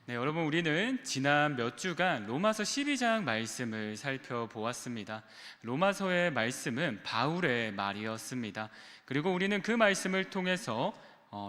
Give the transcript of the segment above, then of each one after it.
네, 여러분 우리는 지난 몇 주간 로마서 12장 말씀을 살펴보았습니다. 로마서의 말씀은 바울의 말이었습니다. 그리고 우리는 그 말씀을 통해서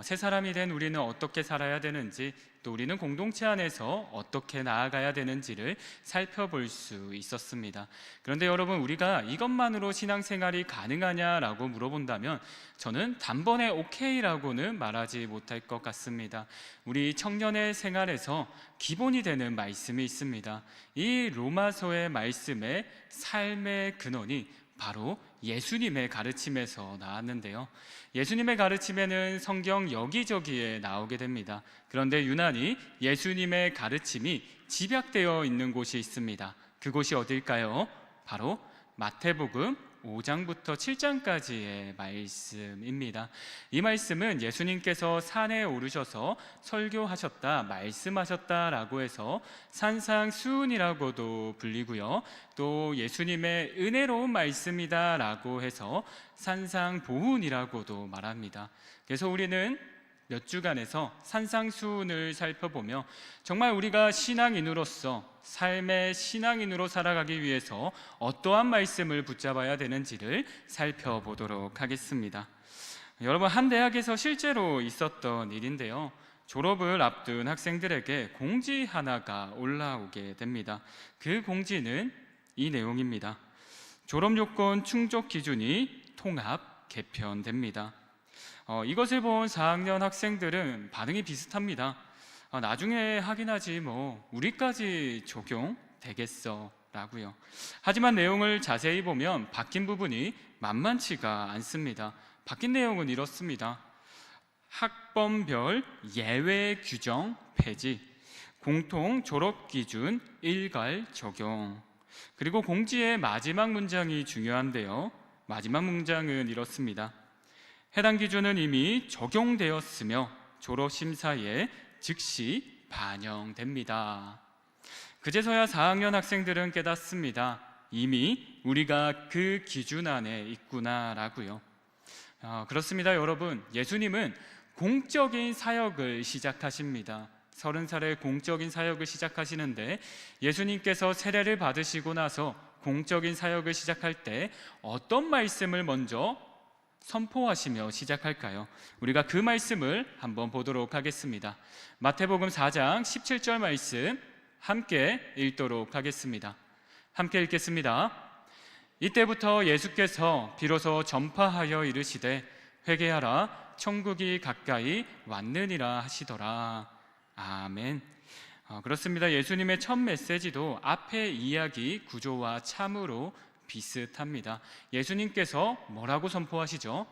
새 사람이 된 우리는 어떻게 살아야 되는지, 또 우리는 공동체 안에서 어떻게 나아가야 되는지를 살펴볼 수 있었습니다. 그런데 여러분, 우리가 이것만으로 신앙생활이 가능하냐라고 물어본다면 저는 단번에 오케이라고는 말하지 못할 것 같습니다. 우리 청년의 생활에서 기본이 되는 말씀이 있습니다. 이 로마서의 말씀의 삶의 근원이 바로 예수님의 가르침에서 나왔는데요. 예수님의 가르침에는 성경 여기저기에 나오게 됩니다. 그런데 유난히 예수님의 가르침이 집약되어 있는 곳이 있습니다. 그곳이 어딜까요? 바로 마태복음 5장부터 7장까지의 말씀입니다. 이 말씀은 예수님께서 산에 오르셔서 설교하셨다, 말씀하셨다라고 해서 산상수훈이라고도 불리고요, 또 예수님의 은혜로운 말씀이다라고 해서 산상보훈이라고도 말합니다. 그래서 우리는 몇 주간에서 산상수훈을 살펴보며 정말 우리가 신앙인으로서 삶의 신앙인으로 살아가기 위해서 어떠한 말씀을 붙잡아야 되는지를 살펴보도록 하겠습니다. 여러분, 한 대학에서 실제로 있었던 일인데요, 졸업을 앞둔 학생들에게 공지 하나가 올라오게 됩니다. 그 공지는 이 내용입니다. 졸업요건 충족 기준이 통합 개편됩니다. 이것을 본 4학년 학생들은 반응이 비슷합니다. 나중에 확인하지 뭐 우리까지 적용되겠어 라고요. 하지만 내용을 자세히 보면 바뀐 부분이 만만치가 않습니다. 바뀐 내용은 이렇습니다. 학번별 예외 규정 폐지, 공통 졸업 기준 일괄 적용. 그리고 공지의 마지막 문장이 중요한데요, 마지막 문장은 이렇습니다. 해당 기준은 이미 적용되었으며 졸업심사에 즉시 반영됩니다. 그제서야 4학년 학생들은 깨닫습니다. 이미 우리가 그 기준 안에 있구나라고요. 그렇습니다, 여러분. 예수님은 공적인 사역을 시작하십니다. 30살에 공적인 사역을 시작하시는데, 예수님께서 세례를 받으시고 나서 공적인 사역을 시작할 때 어떤 말씀을 먼저 선포하시며 시작할까요? 우리가 그 말씀을 한번 보도록 하겠습니다. 마태복음 4장 17절 말씀 함께 읽도록 하겠습니다. 함께 읽겠습니다. 이때부터 예수께서 비로소 전파하여 이르시되 회개하라, 천국이 가까이 왔느니라 하시더라. 아멘. 그렇습니다. 예수님의 첫 메시지도 앞의 이야기 구조와 참으로 비슷합니다. 예수님께서 뭐라고 선포하시죠?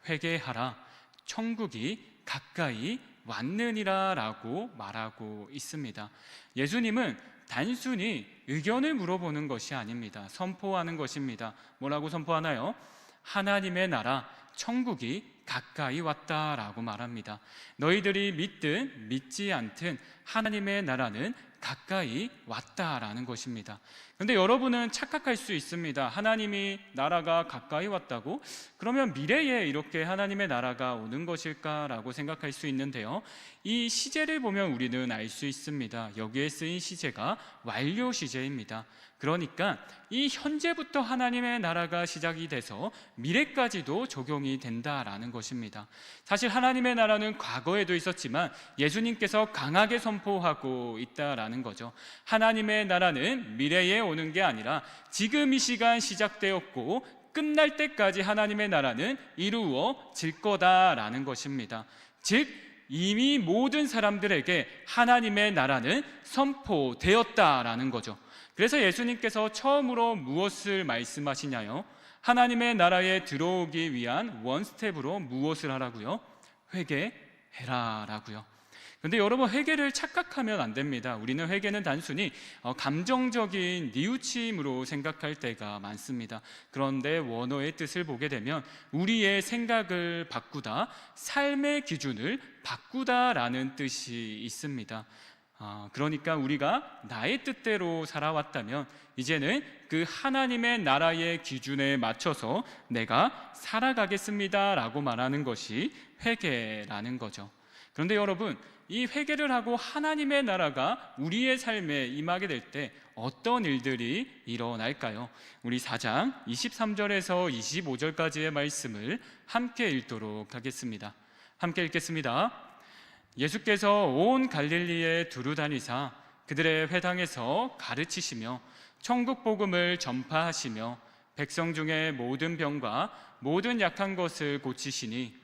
회개하라, 천국이 가까이 왔느니라 라고 말하고 있습니다. 예수님은 단순히 의견을 물어보는 것이 아닙니다. 선포하는 것입니다. 뭐라고 선포하나요? 하나님의 나라, 천국이 가까이 왔다라고 말합니다. 너희들이 믿든 믿지 않든 하나님의 나라는 가까이 왔다라는 것입니다. 그런데 여러분은 착각할 수 있습니다. 하나님이 나라가 가까이 왔다고? 그러면 미래에 이렇게 하나님의 나라가 오는 것일까라고 생각할 수 있는데요, 이 시제를 보면 우리는 알 수 있습니다. 여기에 쓰인 시제가 완료 시제입니다. 그러니까 이 현재부터 하나님의 나라가 시작이 돼서 미래까지도 적용이 된다라는 것입니다. 사실 하나님의 나라는 과거에도 있었지만 예수님께서 강하게 선포하고 있다라는 거죠. 하나님의 나라는 미래에 오는 게 아니라 지금 이 시간 시작되었고 끝날 때까지 하나님의 나라는 이루어질 거다라는 것입니다. 즉 이미 모든 사람들에게 하나님의 나라는 선포되었다라는 거죠. 그래서 예수님께서 처음으로 무엇을 말씀하시냐요? 하나님의 나라에 들어오기 위한 원스텝으로 무엇을 하라고요? 회개해라 라고요. 그런데 여러분, 회개를 착각하면 안 됩니다. 우리는 회개는 단순히 감정적인 뉘우침으로 생각할 때가 많습니다. 그런데 원어의 뜻을 보게 되면 우리의 생각을 바꾸다, 삶의 기준을 바꾸다라는 뜻이 있습니다. 그러니까 우리가 나의 뜻대로 살아왔다면 이제는 그 하나님의 나라의 기준에 맞춰서 내가 살아가겠습니다 라고 말하는 것이 회개라는 거죠. 그런데 여러분, 이 회개를 하고 하나님의 나라가 우리의 삶에 임하게 될 때 어떤 일들이 일어날까요? 우리 4장 23절에서 25절까지의 말씀을 함께 읽도록 하겠습니다. 함께 읽겠습니다. 예수께서 온 갈릴리에 두루 다니사 그들의 회당에서 가르치시며 천국 복음을 전파하시며 백성 중에 모든 병과 모든 약한 것을 고치시니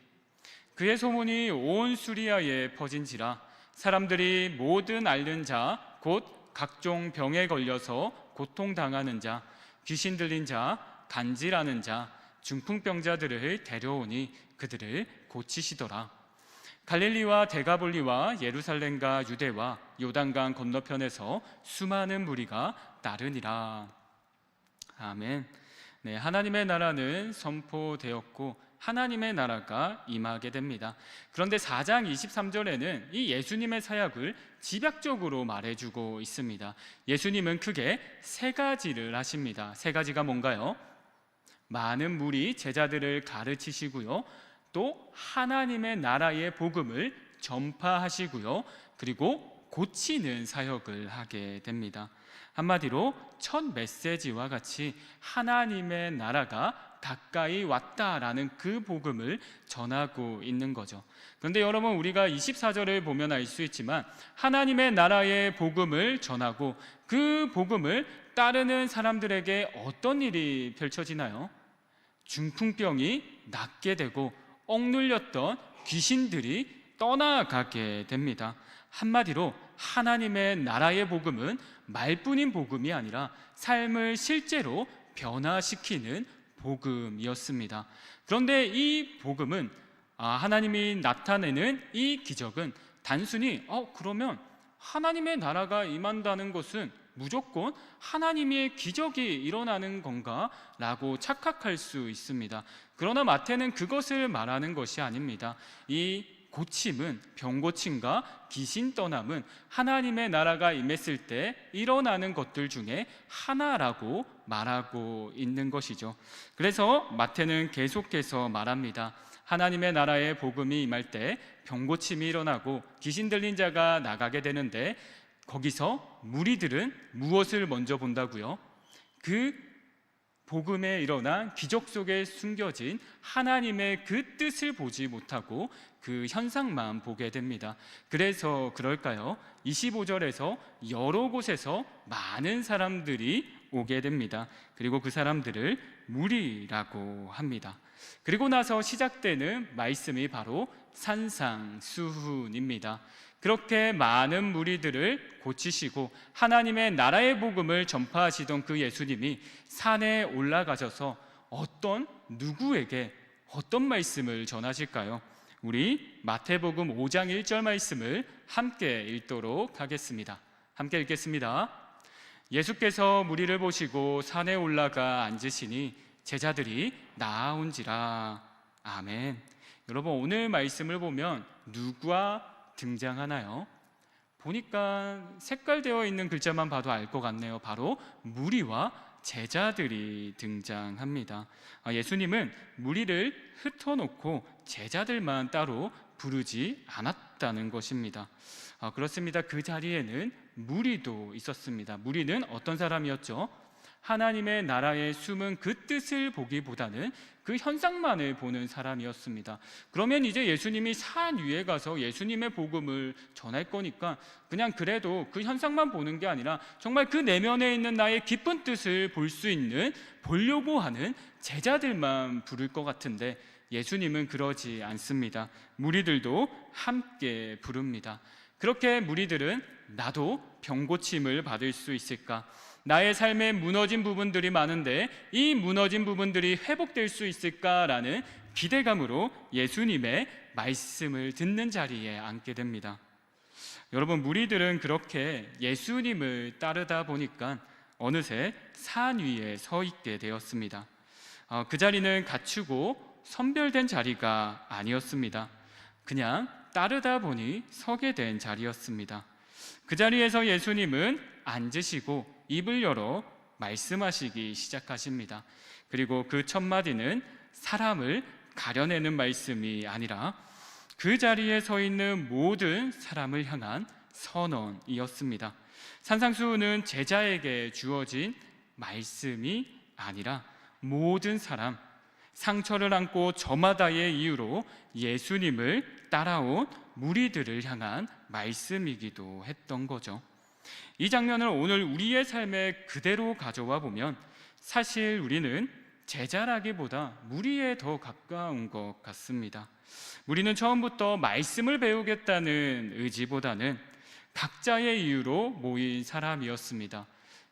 그의 소문이 온 수리아에 퍼진지라 사람들이 모든 앓는 자 곧 각종 병에 걸려서 고통당하는 자 귀신 들린 자 간질하는 자 중풍병자들을 데려오니 그들을 고치시더라. 갈릴리와 데가볼리와 예루살렘과 유대와 요단강 건너편에서 수많은 무리가 따르니라. 아멘. 네, 하나님의 나라는 선포되었고 하나님의 나라가 임하게 됩니다. 그런데 4장 23절에는 이 예수님의 사역을 집약적으로 말해주고 있습니다. 예수님은 크게 세 가지를 하십니다. 세 가지가 뭔가요? 많은 무리 제자들을 가르치시고요, 또 하나님의 나라의 복음을 전파하시고요, 그리고 고치는 사역을 하게 됩니다. 한마디로 첫 메시지와 같이 하나님의 나라가 가까이 왔다라는 그 복음을 전하고 있는 거죠. 그런데 여러분, 우리가 24절을 보면 알 수 있지만 하나님의 나라의 복음을 전하고 그 복음을 따르는 사람들에게 어떤 일이 펼쳐지나요? 중풍병이 낫게 되고 억눌렸던 귀신들이 떠나가게 됩니다. 한마디로 하나님의 나라의 복음은 말뿐인 복음이 아니라 삶을 실제로 변화시키는 복음이었습니다. 그런데 이 복음은 하나님이 나타내는 이 기적은 단순히 그러면 하나님의 나라가 임한다는 것은 무조건 하나님의 기적이 일어나는 건가? 라고 착각할 수 있습니다. 그러나 마태는 그것을 말하는 것이 아닙니다. 이 고침은, 병고침과 귀신 떠남은 하나님의 나라가 임했을 때 일어나는 것들 중에 하나라고 말하고 있는 것이죠. 그래서 마태는 계속해서 말합니다. 하나님의 나라의 복음이 임할 때 병고침이 일어나고 귀신 들린 자가 나가게 되는데 거기서 무리들은 무엇을 먼저 본다고요? 그 복음에 일어난 기적 속에 숨겨진 하나님의 그 뜻을 보지 못하고 그 현상만 보게 됩니다. 그래서 그럴까요? 25절에서 여러 곳에서 많은 사람들이 오게 됩니다. 그리고 그 사람들을 무리라고 합니다. 그리고 나서 시작되는 말씀이 바로 산상수훈입니다. 그렇게 많은 무리들을 고치시고 하나님의 나라의 복음을 전파하시던 그 예수님이 산에 올라가셔서 누구에게 어떤 말씀을 전하실까요? 우리 마태복음 5장 1절 말씀을 함께 읽도록 하겠습니다. 함께 읽겠습니다. 예수께서 무리를 보시고 산에 올라가 앉으시니 제자들이 나아온지라. 아멘. 여러분, 오늘 말씀을 보면 누가 등장하나요? 보니까 색깔되어 있는 글자만 봐도 알 것 같네요. 바로 무리와 제자들이 등장합니다. 예수님은 무리를 흩어놓고 제자들만 따로 부르지 않았다는 것입니다. 그렇습니다. 그 자리에는 무리도 있었습니다. 무리는 어떤 사람이었죠? 하나님의 나라의 숨은 그 뜻을 보기보다는 그 현상만을 보는 사람이었습니다. 그러면 이제 예수님이 산 위에 가서 예수님의 복음을 전할 거니까 그냥 그래도 그 현상만 보는 게 아니라 정말 그 내면에 있는 나의 깊은 뜻을 보려고 하는 제자들만 부를 것 같은데 예수님은 그러지 않습니다. 무리들도 함께 부릅니다. 그렇게 무리들은 나도 병고침을 받을 수 있을까? 나의 삶에 무너진 부분들이 많은데 이 무너진 부분들이 회복될 수 있을까라는 기대감으로 예수님의 말씀을 듣는 자리에 앉게 됩니다. 여러분, 무리들은 그렇게 예수님을 따르다 보니까 어느새 산 위에 서 있게 되었습니다. 그 자리는 갖추고 선별된 자리가 아니었습니다. 그냥 따르다 보니 서게 된 자리였습니다. 그 자리에서 예수님은 앉으시고 입을 열어 말씀하시기 시작하십니다. 그리고 그 첫 마디는 사람을 가려내는 말씀이 아니라 그 자리에 서 있는 모든 사람을 향한 선언이었습니다. 산상수훈은 제자에게 주어진 말씀이 아니라 모든 사람, 상처를 안고 저마다의 이유로 예수님을 따라온 무리들을 향한 말씀이기도 했던 거죠. 이 장면을 오늘 우리의 삶에 그대로 가져와 보면 사실 우리는 제자라기보다 무리에 더 가까운 것 같습니다. 우리는 처음부터 말씀을 배우겠다는 의지보다는 각자의 이유로 모인 사람이었습니다.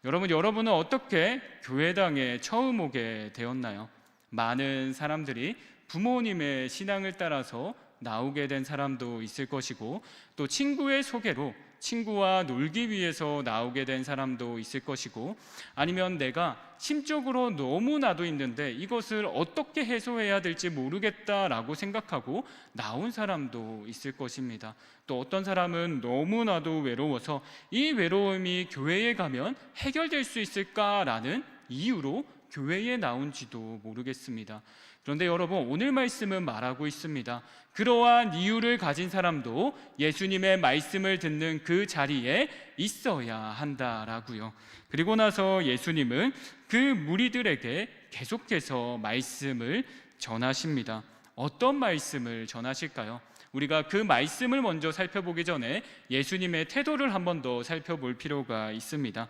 여러분은 어떻게 교회당에 처음 오게 되었나요? 많은 사람들이 부모님의 신앙을 따라서 나오게 된 사람도 있을 것이고, 또 친구의 소개로 친구와 놀기 위해서 나오게 된 사람도 있을 것이고, 아니면 내가 심적으로 너무나도 있는데 이것을 어떻게 해소해야 될지 모르겠다라고 생각하고 나온 사람도 있을 것입니다. 또 어떤 사람은 너무나도 외로워서 이 외로움이 교회에 가면 해결될 수 있을까라는 이유로 교회에 나온지도 모르겠습니다. 그런데 여러분, 오늘 말씀은 말하고 있습니다. 그러한 이유를 가진 사람도 예수님의 말씀을 듣는 그 자리에 있어야 한다라고요. 그리고 나서 예수님은 그 무리들에게 계속해서 말씀을 전하십니다. 어떤 말씀을 전하실까요? 우리가 그 말씀을 먼저 살펴보기 전에 예수님의 태도를 한 번 더 살펴볼 필요가 있습니다.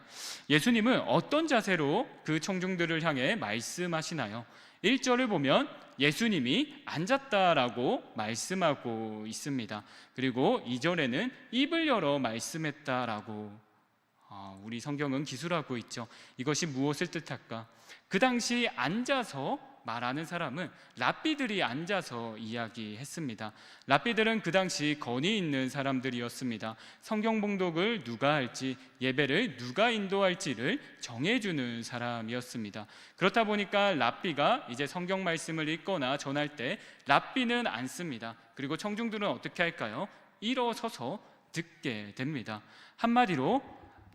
예수님은 어떤 자세로 그 청중들을 향해 말씀하시나요? 1절을 보면 예수님이 앉았다라고 말씀하고 있습니다. 그리고 2절에는 입을 열어 말씀했다라고 우리 성경은 기술하고 있죠. 이것이 무엇을 뜻할까? 그 당시 앉아서 말하는 사람은 랍비들이 앉아서 이야기했습니다. 랍비들은 그 당시 권위 있는 사람들이었습니다. 성경 봉독을 누가 할지, 예배를 누가 인도할지를 정해주는 사람이었습니다. 그렇다 보니까 랍비가 이제 성경 말씀을 읽거나 전할 때 랍비는 앉습니다. 그리고 청중들은 어떻게 할까요? 일어서서 듣게 됩니다. 한마디로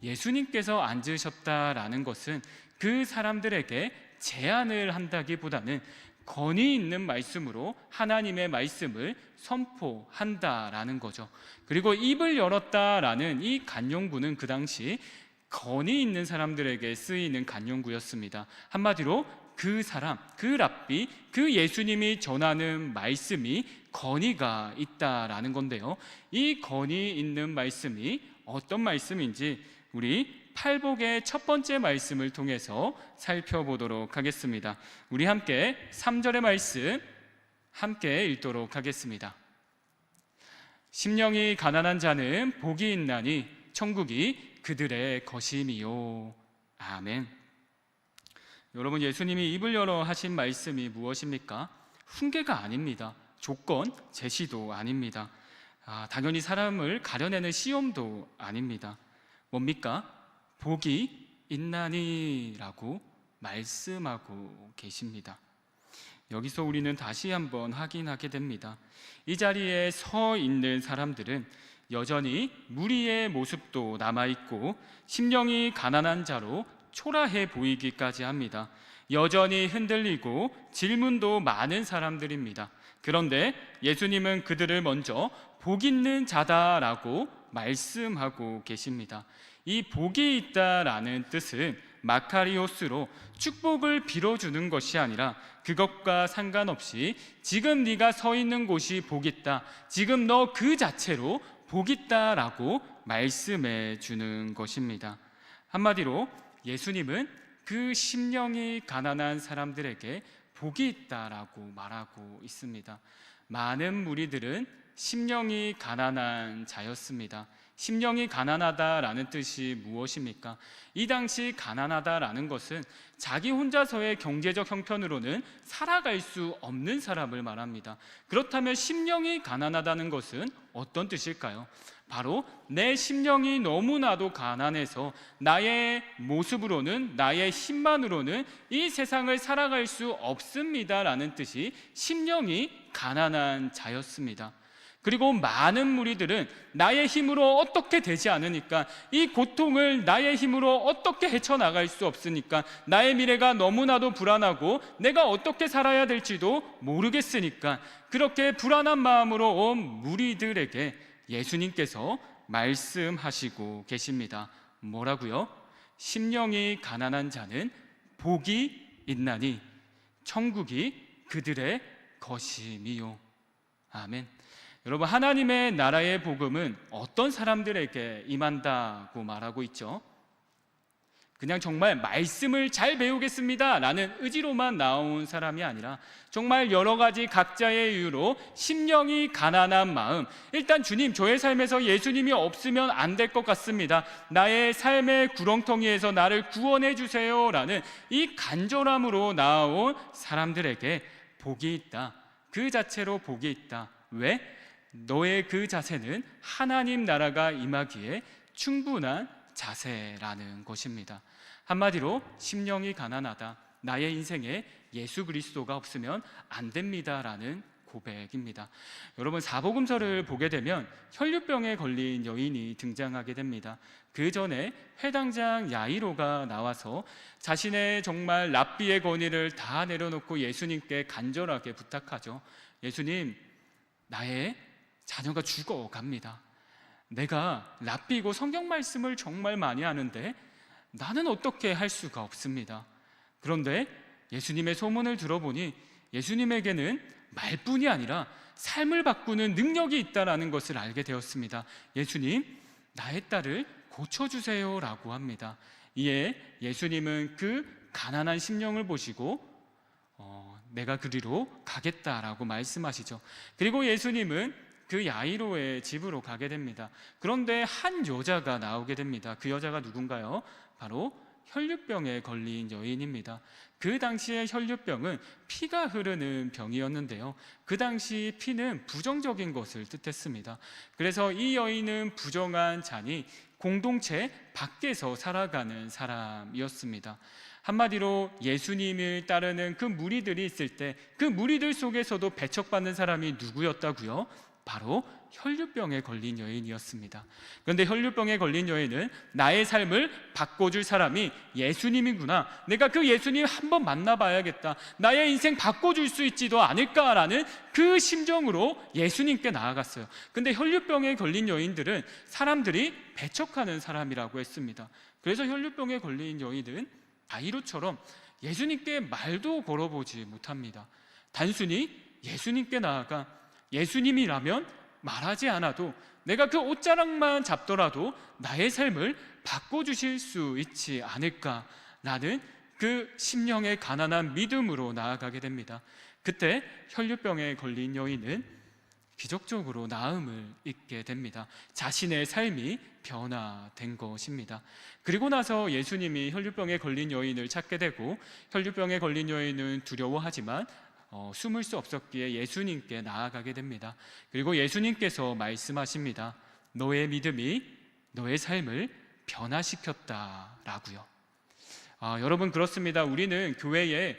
예수님께서 앉으셨다라는 것은 그 사람들에게 제안을 한다기보다는 권위 있는 말씀으로 하나님의 말씀을 선포한다라는 거죠. 그리고 입을 열었다라는 이 간용구는 그 당시 권위 있는 사람들에게 쓰이는 간용구였습니다. 한마디로 그 사람, 그 랍비, 그 예수님이 전하는 말씀이 권위가 있다라는 건데요. 이 권위 있는 말씀이 어떤 말씀인지 우리 팔복의 첫 번째 말씀을 통해서 살펴보도록 하겠습니다. 우리 함께 3절의 말씀 함께 읽도록 하겠습니다. 심령이 가난한 자는 복이 있나니 천국이 그들의 것임이요. 아멘. 여러분, 예수님이 입을 열어 하신 말씀이 무엇입니까? 훈계가 아닙니다. 조건, 제시도 아닙니다. 당연히 사람을 가려내는 시험도 아닙니다. 뭡니까? 복이 있나니라고 말씀하고 계십니다. 여기서 우리는 다시 한번 확인하게 됩니다. 이 자리에 서 있는 사람들은 여전히 무리의 모습도 남아있고 심령이 가난한 자로 초라해 보이기까지 합니다. 여전히 흔들리고 질문도 많은 사람들입니다. 그런데 예수님은 그들을 먼저 복 있는 자다라고 말씀하고 계십니다. 이 복이 있다라는 뜻은 마카리오스로 축복을 빌어주는 것이 아니라 그것과 상관없이 지금 네가 서 있는 곳이 복 있다, 지금 너 그 자체로 복 있다라고 말씀해 주는 것입니다. 한마디로 예수님은 그 심령이 가난한 사람들에게 복이 있다라고 말하고 있습니다. 많은 무리들은 심령이 가난한 자였습니다. 심령이 가난하다라는 뜻이 무엇입니까? 이 당시 가난하다라는 것은 자기 혼자서의 경제적 형편으로는 살아갈 수 없는 사람을 말합니다. 그렇다면 심령이 가난하다는 것은 어떤 뜻일까요? 바로 내 심령이 너무나도 가난해서 나의 모습으로는, 나의 힘만으로는 이 세상을 살아갈 수 없습니다라는 뜻이 심령이 가난한 자였습니다. 그리고 많은 무리들은 나의 힘으로 어떻게 되지 않으니까, 이 고통을 나의 힘으로 어떻게 헤쳐나갈 수 없으니까, 나의 미래가 너무나도 불안하고 내가 어떻게 살아야 될지도 모르겠으니까, 그렇게 불안한 마음으로 온 무리들에게 예수님께서 말씀하시고 계십니다. 뭐라고요? 심령이 가난한 자는 복이 있나니 천국이 그들의 것임이요. 아멘. 여러분, 하나님의 나라의 복음은 어떤 사람들에게 임한다고 말하고 있죠? 그냥 정말 말씀을 잘 배우겠습니다 라는 의지로만 나온 사람이 아니라, 정말 여러 가지 각자의 이유로 심령이 가난한 마음, 일단 주님, 저의 삶에서 예수님이 없으면 안 될 것 같습니다, 나의 삶의 구렁텅이에서 나를 구원해 주세요 라는 이 간절함으로 나온 사람들에게 복이 있다. 그 자체로 복이 있다. 왜? 너의 그 자세는 하나님 나라가 임하기에 충분한 자세라는 것입니다. 한마디로 심령이 가난하다, 나의 인생에 예수 그리스도가 없으면 안 됩니다라는 고백입니다. 여러분, 사복음서를 보게 되면 혈류병에 걸린 여인이 등장하게 됩니다. 그 전에 회당장 야이로가 나와서 자신의 정말 랍비의 권위를 다 내려놓고 예수님께 간절하게 부탁하죠. 예수님, 나의 자녀가 죽어갑니다. 내가 랍비고 성경 말씀을 정말 많이 하는데 나는 어떻게 할 수가 없습니다. 그런데 예수님의 소문을 들어보니 예수님에게는 말뿐이 아니라 삶을 바꾸는 능력이 있다는 것을 알게 되었습니다. 예수님, 나의 딸을 고쳐주세요 라고 합니다. 이에 예수님은 그 가난한 심령을 보시고 내가 그리로 가겠다라고 말씀하시죠. 그리고 예수님은 그 야이로의 집으로 가게 됩니다. 그런데 한 여자가 나오게 됩니다. 그 여자가 누군가요? 바로 혈류병에 걸린 여인입니다. 그 당시에 혈류병은 피가 흐르는 병이었는데요, 그 당시 피는 부정적인 것을 뜻했습니다. 그래서 이 여인은 부정한 자니 공동체 밖에서 살아가는 사람이었습니다. 한마디로 예수님을 따르는 그 무리들이 있을 때 그 무리들 속에서도 배척받는 사람이 누구였다고요? 바로 혈류병에 걸린 여인이었습니다. 그런데 혈류병에 걸린 여인은 나의 삶을 바꿔줄 사람이 예수님이구나, 내가 그 예수님 한번 만나봐야겠다, 나의 인생 바꿔줄 수 있지도 않을까라는 그 심정으로 예수님께 나아갔어요. 근데 혈류병에 걸린 여인들은 사람들이 배척하는 사람이라고 했습니다. 그래서 혈류병에 걸린 여인은 야이로처럼 예수님께 말도 걸어보지 못합니다. 단순히 예수님께 나아가 예수님이라면 말하지 않아도, 내가 그 옷자락만 잡더라도 나의 삶을 바꿔주실 수 있지 않을까라는 그 심령의 가난한 믿음으로 나아가게 됩니다. 그때 혈류병에 걸린 여인은 기적적으로 나음을 잊게 됩니다. 자신의 삶이 변화된 것입니다. 그리고 나서 예수님이 혈류병에 걸린 여인을 찾게 되고, 혈류병에 걸린 여인은 두려워하지만 숨을 수 없었기에 예수님께 나아가게 됩니다. 그리고 예수님께서 말씀하십니다. 너의 믿음이 너의 삶을 변화시켰다라고요. 여러분, 그렇습니다. 우리는 교회에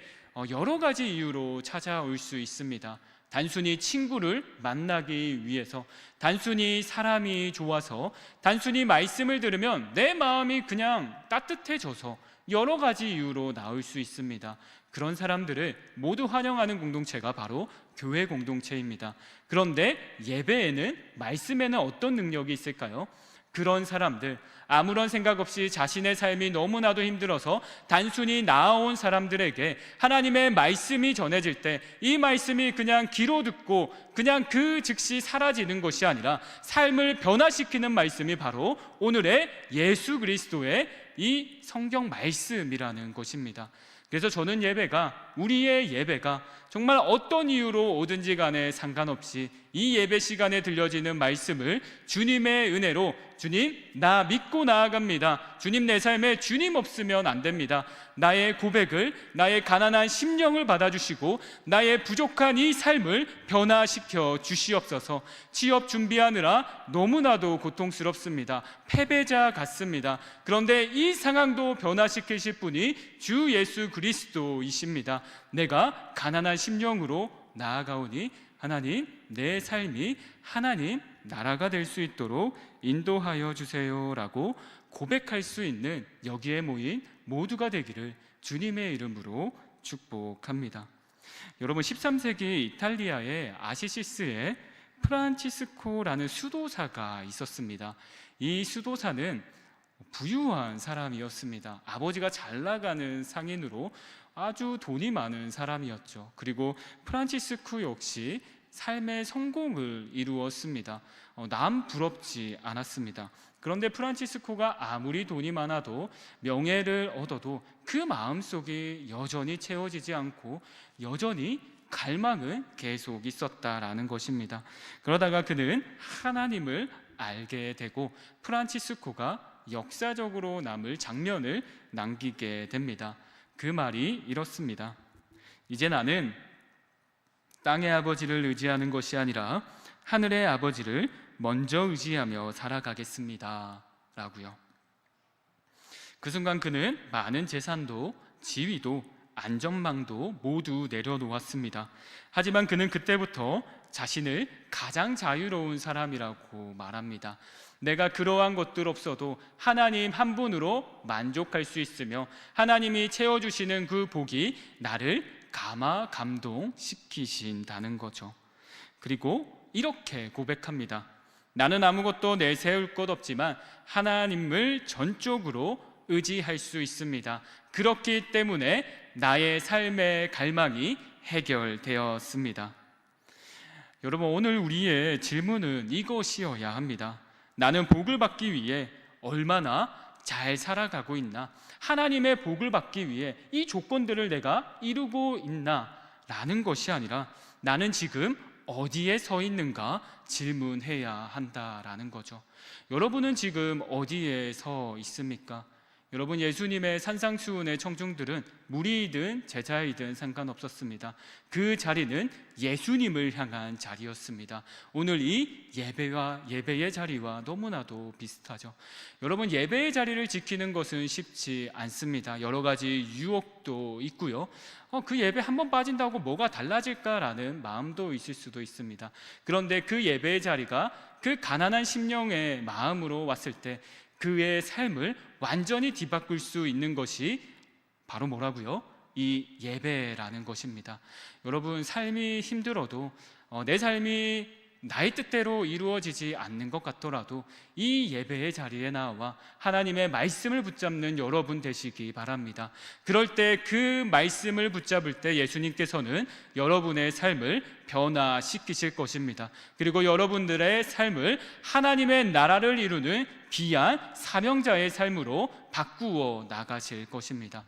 여러 가지 이유로 찾아올 수 있습니다. 단순히 친구를 만나기 위해서, 단순히 사람이 좋아서, 단순히 말씀을 들으면 내 마음이 그냥 따뜻해져서 여러 가지 이유로 나올 수 있습니다. 그런 사람들을 모두 환영하는 공동체가 바로 교회 공동체입니다. 그런데 예배에는, 말씀에는 어떤 능력이 있을까요? 그런 사람들, 아무런 생각 없이 자신의 삶이 너무나도 힘들어서 단순히 나아온 사람들에게 하나님의 말씀이 전해질 때 이 말씀이 그냥 귀로 듣고 그냥 그 즉시 사라지는 것이 아니라 삶을 변화시키는 말씀이 바로 오늘의 예수 그리스도의 이 성경 말씀이라는 것입니다. 그래서 저는 우리의 예배가 정말 어떤 이유로 오든지 간에 상관없이 이 예배 시간에 들려지는 말씀을 주님의 은혜로, 주님, 나 믿고 나아갑니다, 주님, 내 삶에 주님 없으면 안 됩니다, 나의 고백을, 나의 가난한 심령을 받아주시고 나의 부족한 이 삶을 변화시켜 주시옵소서. 취업 준비하느라 너무나도 고통스럽습니다. 패배자 같습니다. 그런데 이 상황도 변화시키실 분이 주 예수 그리스도이십니다. 내가 가난한 심령으로 나아가오니 하나님, 내 삶이 하나님 나라가 될 수 있도록 인도하여 주세요라고 고백할 수 있는 여기에 모인 모두가 되기를 주님의 이름으로 축복합니다. 여러분, 13세기 이탈리아의 아시시스에 프란치스코라는 수도사가 있었습니다. 이 수도사는 부유한 사람이었습니다. 아버지가 잘 나가는 상인으로 아주 돈이 많은 사람이었죠. 그리고 프란치스코 역시 삶의 성공을 이루었습니다. 남 부럽지 않았습니다. 그런데 프란치스코가 아무리 돈이 많아도 명예를 얻어도 그 마음속이 여전히 채워지지 않고 여전히 갈망은 계속 있었다라는 것입니다. 그러다가 그는 하나님을 알게 되고 프란치스코가 역사적으로 남을 장면을 남기게 됩니다. 그 말이 이렇습니다. 이제 나는 땅의 아버지를 의지하는 것이 아니라 하늘의 아버지를 먼저 의지하며 살아가겠습니다 라고요. 그 순간 그는 많은 재산도 지위도 안전망도 모두 내려놓았습니다. 하지만 그는 그때부터 자신을 가장 자유로운 사람이라고 말합니다. 내가 그러한 것들 없어도 하나님 한 분으로 만족할 수 있으며 하나님이 채워주시는 그 복이 나를 감동시키신다는 거죠. 그리고 이렇게 고백합니다. 나는 아무것도 내세울 것 없지만 하나님을 전적으로 의지할 수 있습니다. 그렇기 때문에 나의 삶의 갈망이 해결되었습니다. 여러분, 오늘 우리의 질문은 이것이어야 합니다. 나는 복을 받기 위해 얼마나 잘 살아가고 있나? 하나님의 복을 받기 위해 이 조건들을 내가 이루고 있나? 라는 것이 아니라 나는 지금 어디에 서 있는가 질문해야 한다라는 거죠. 여러분은 지금 어디에 서 있습니까? 여러분, 예수님의 산상수훈의 청중들은 무리이든 제자이든 상관없었습니다. 그 자리는 예수님을 향한 자리였습니다. 오늘 이 예배의 자리와 너무나도 비슷하죠. 여러분, 예배의 자리를 지키는 것은 쉽지 않습니다. 여러 가지 유혹도 있고요. 그 예배 한번 빠진다고 뭐가 달라질까라는 마음도 있을 수도 있습니다. 그런데 그 예배의 자리가 그 가난한 심령의 마음으로 왔을 때 그의 삶을 완전히 뒤바꿀 수 있는 것이 바로 뭐라고요? 이 예배라는 것입니다. 여러분, 삶이 힘들어도 내 삶이 나의 뜻대로 이루어지지 않는 것 같더라도 이 예배의 자리에 나와 하나님의 말씀을 붙잡는 여러분 되시기 바랍니다. 그럴 때 그 말씀을 붙잡을 때 예수님께서는 여러분의 삶을 변화시키실 것입니다. 그리고 여러분들의 삶을 하나님의 나라를 이루는 귀한 사명자의 삶으로 바꾸어 나가실 것입니다.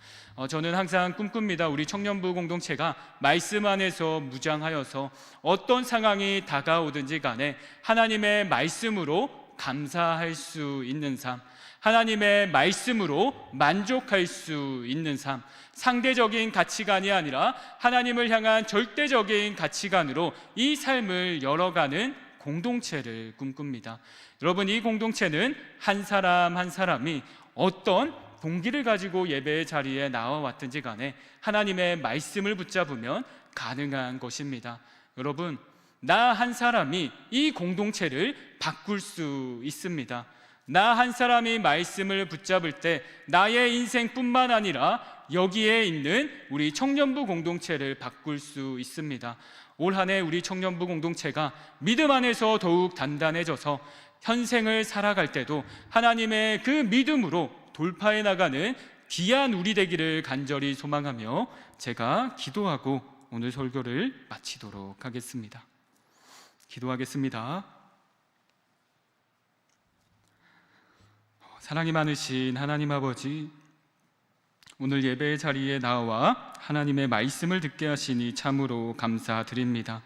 저는 항상 꿈꿉니다. 우리 청년부 공동체가 말씀 안에서 무장하여서 어떤 상황이 다가오든지 간에 하나님의 말씀으로 감사할 수 있는 삶, 하나님의 말씀으로 만족할 수 있는 삶, 상대적인 가치관이 아니라 하나님을 향한 절대적인 가치관으로 이 삶을 열어가는 공동체를 꿈꿉니다. 여러분, 이 공동체는 한 사람 한 사람이 어떤 동기를 가지고 예배의 자리에 나와왔든지 간에 하나님의 말씀을 붙잡으면 가능한 것입니다. 여러분, 나 한 사람이 이 공동체를 바꿀 수 있습니다. 나 한 사람이 말씀을 붙잡을 때 나의 인생뿐만 아니라 여기에 있는 우리 청년부 공동체를 바꿀 수 있습니다. 올 한 해 우리 청년부 공동체가 믿음 안에서 더욱 단단해져서 현생을 살아갈 때도 하나님의 그 믿음으로 돌파해 나가는 귀한 우리 되기를 간절히 소망하며 제가 기도하고 오늘 설교를 마치도록 하겠습니다. 기도하겠습니다. 사랑이 많으신 하나님 아버지, 오늘 예배의 자리에 나와 하나님의 말씀을 듣게 하시니 참으로 감사드립니다.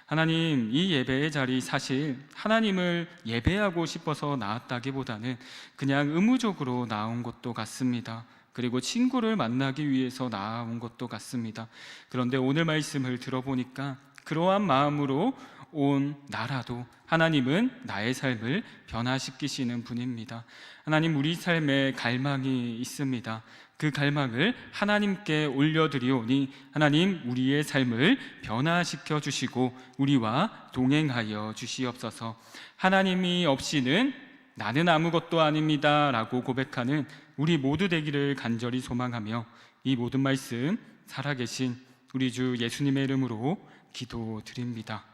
하나님, 이 예배의 자리 사실 하나님을 예배하고 싶어서 나왔다기보다는 그냥 의무적으로 나온 것도 같습니다. 그리고 친구를 만나기 위해서 나온 것도 같습니다. 그런데 오늘 말씀을 들어보니까 그러한 마음으로 온 나라도 하나님은 나의 삶을 변화시키시는 분입니다. 하나님, 우리 삶에 갈망이 있습니다. 그 갈망을 하나님께 올려드리오니 하나님, 우리의 삶을 변화시켜 주시고 우리와 동행하여 주시옵소서. 하나님이 없이는 나는 아무것도 아닙니다 라고 고백하는 우리 모두 되기를 간절히 소망하며 이 모든 말씀 살아계신 우리 주 예수님의 이름으로 기도드립니다.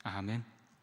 아멘.